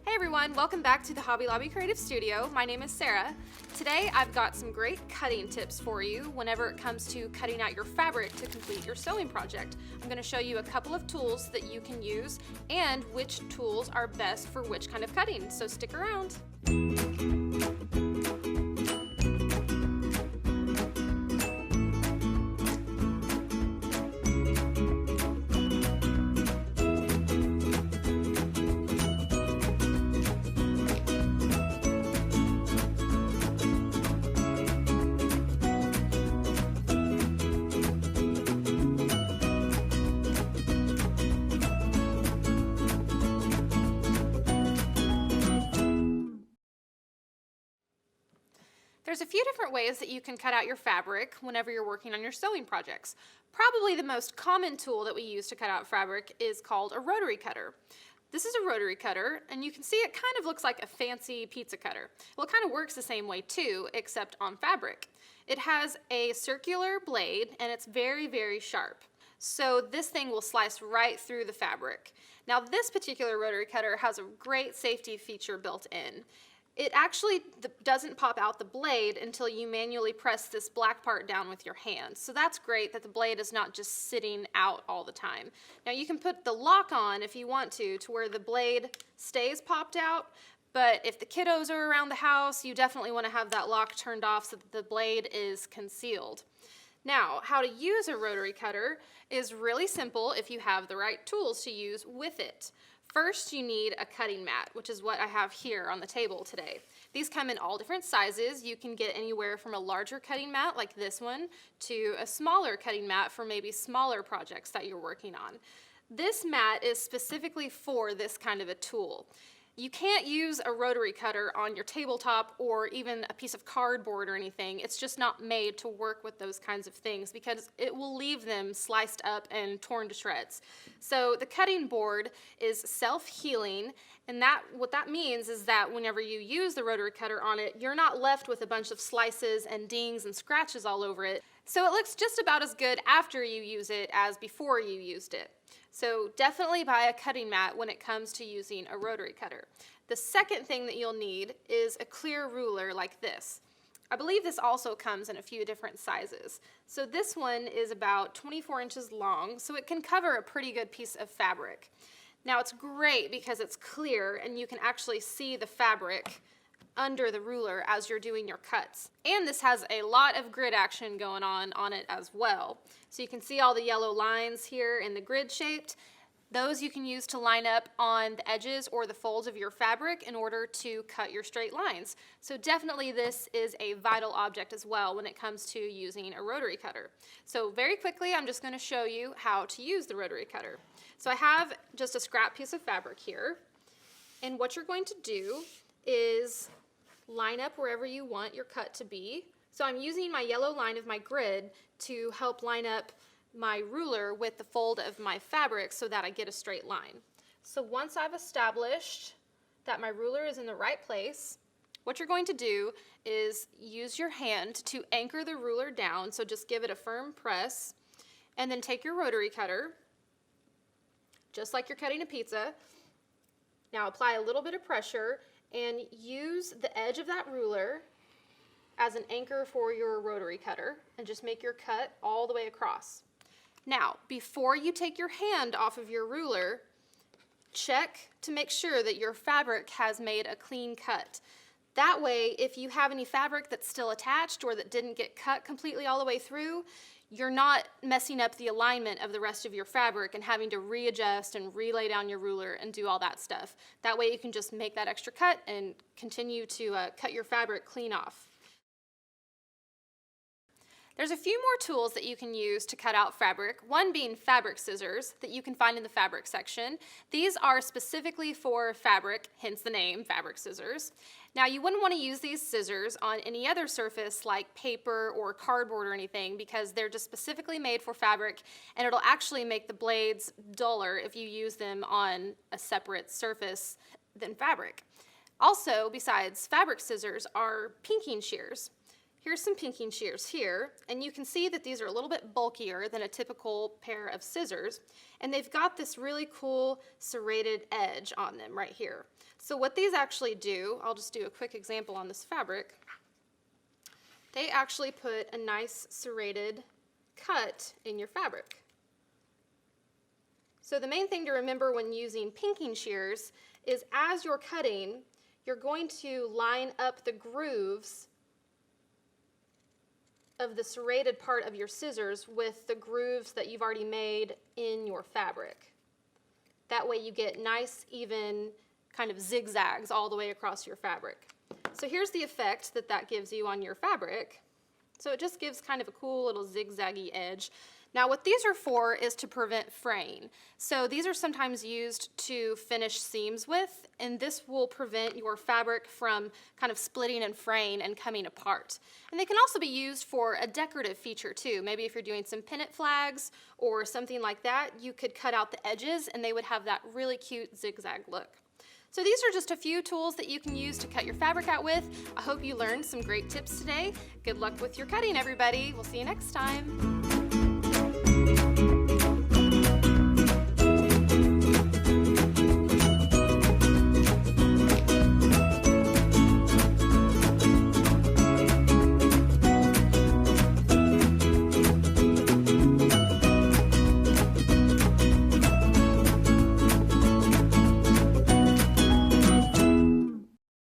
Hey everyone, welcome back to the Hobby Lobby Creative Studio. My name is Sarah. Today I've got some great cutting tips for you whenever it comes to cutting out your fabric to complete your sewing project. I'm going to show you a couple of tools that you can use and which tools are best for which kind of cutting, so stick around. There's a few different ways that you can cut out your fabric whenever you're working on your sewing projects. Probably the most common tool that we use to cut out fabric is called a rotary cutter. This is a rotary cutter, and you can see it kind of looks like a fancy pizza cutter. Well, it kind of works the same way too, except on fabric. It has a circular blade, and it's very, very sharp. So this thing will slice right through the fabric. Now, this particular rotary cutter has a great safety feature built in. It actually doesn't pop out the blade until you manually press this black part down with your hand. So that's great that the blade is not just sitting out all the time. Now you can put the lock on if you want to where the blade stays popped out, but if the kiddos are around the house, you definitely want to have that lock turned off so that the blade is concealed. Now, how to use a rotary cutter is really simple if you have the right tools to use with it. First, you need a cutting mat, which is what I have here on the table today. These come in all different sizes. You can get anywhere from a larger cutting mat like this one to a smaller cutting mat for maybe smaller projects that you're working on. This mat is specifically for this kind of a tool. You can't use a rotary cutter on your tabletop or even a piece of cardboard or anything. It's just not made to work with those kinds of things because it will leave them sliced up and torn to shreds. So the cutting board is self-healing, and what that means is that whenever you use the rotary cutter on it, you're not left with a bunch of slices and dings and scratches all over it. So it looks just about as good after you use it as before you used it. So definitely buy a cutting mat when it comes to using a rotary cutter. The second thing that you'll need is a clear ruler like this. I believe this also comes in a few different sizes. So this one is about 24 inches long, so it can cover a pretty good piece of fabric. Now it's great because it's clear and you can actually see the fabric under the ruler as you're doing your cuts. And this has a lot of grid action going on it as well. So you can see all the yellow lines here in the grid shaped. Those you can use to line up on the edges or the folds of your fabric in order to cut your straight lines. So definitely this is a vital object as well when it comes to using a rotary cutter. So very quickly, I'm just going to show you how to use the rotary cutter. So I have just a scrap piece of fabric here, and what you're going to do is line up wherever you want your cut to be. So I'm using my yellow line of my grid to help line up my ruler with the fold of my fabric so that I get a straight line. So once I've established that my ruler is in the right place, what you're going to do is use your hand to anchor the ruler down, so just give it a firm press, and then take your rotary cutter, just like you're cutting a pizza. Now apply a little bit of pressure and use the edge of that ruler as an anchor for your rotary cutter and just make your cut all the way across. Now, before you take your hand off of your ruler, check to make sure that your fabric has made a clean cut. That way, if you have any fabric that's still attached or that didn't get cut completely all the way through, you're not messing up the alignment of the rest of your fabric and having to readjust and relay down your ruler and do all that stuff. That way you can just make that extra cut and continue to cut your fabric clean off. There's a few more tools that you can use to cut out fabric, one being fabric scissors that you can find in the fabric section. These are specifically for fabric, hence the name, fabric scissors. Now you wouldn't want to use these scissors on any other surface like paper or cardboard or anything because they're just specifically made for fabric, and it'll actually make the blades duller if you use them on a separate surface than fabric. Also, besides fabric scissors, are pinking shears. Here's some pinking shears here, and you can see that these are a little bit bulkier than a typical pair of scissors, and they've got this really cool serrated edge on them right here. So what these actually do, I'll just do a quick example on this fabric, they actually put a nice serrated cut in your fabric. So the main thing to remember when using pinking shears is as you're cutting, you're going to line up the grooves of the serrated part of your scissors with the grooves that you've already made in your fabric. That way you get nice, even kind of zigzags all the way across your fabric. So here's the effect that that gives you on your fabric. So it just gives kind of a cool little zigzaggy edge. Now what these are for is to prevent fraying. So these are sometimes used to finish seams with, and this will prevent your fabric from kind of splitting and fraying and coming apart. And they can also be used for a decorative feature too. Maybe if you're doing some pennant flags or something like that, you could cut out the edges and they would have that really cute zigzag look. So these are just a few tools that you can use to cut your fabric out with. I hope you learned some great tips today. Good luck with your cutting, everybody. We'll see you next time.